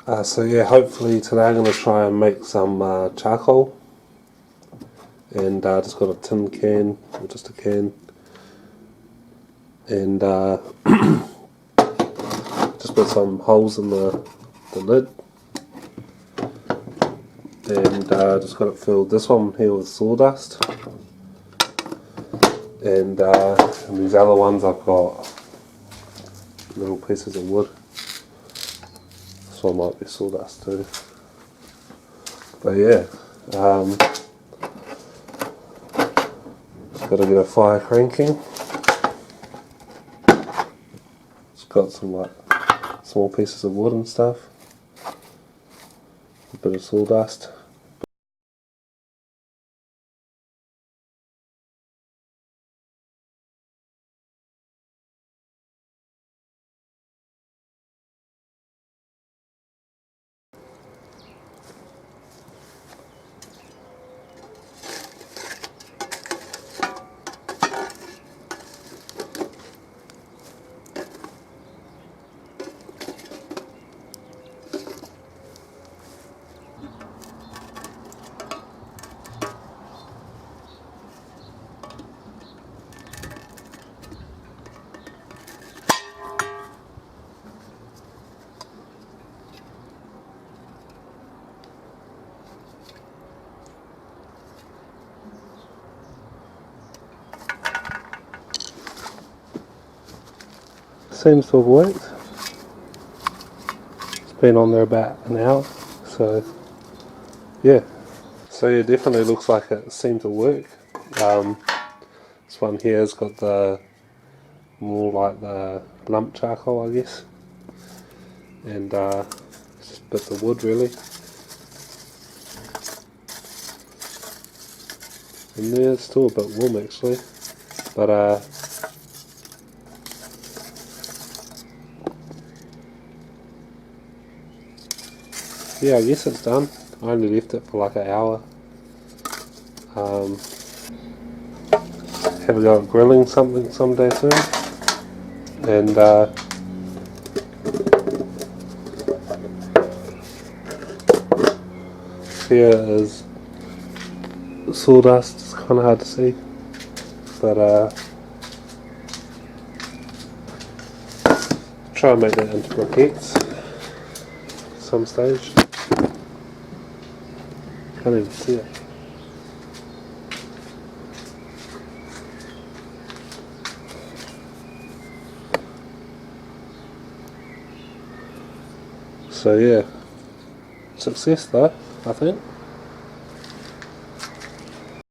So yeah, hopefully today I'm going to try and make some charcoal, and just got a tin can, or just a can, and just put some holes in the lid, and just got it filled. This one here with sawdust, and these other ones I've got little pieces of wood. This one might be sawdust too. But yeah, just got to get a fire cranking. It's got some like small pieces of wood and stuff, a bit of sawdust. Seems to have worked. It's been on there about an hour, so yeah. So yeah, definitely looks like it seemed to work. This one here has got the more like the lump charcoal, I guess, and it's just bits of wood really. And yeah, it's still a bit warm actually, but yeah, I guess it's done. I only left it for like an hour. Have a go at grilling something someday soon. And here is sawdust. It's kind of hard to see, but try and make that into briquettes at some stage. Can't even see it. So yeah, success though, I think.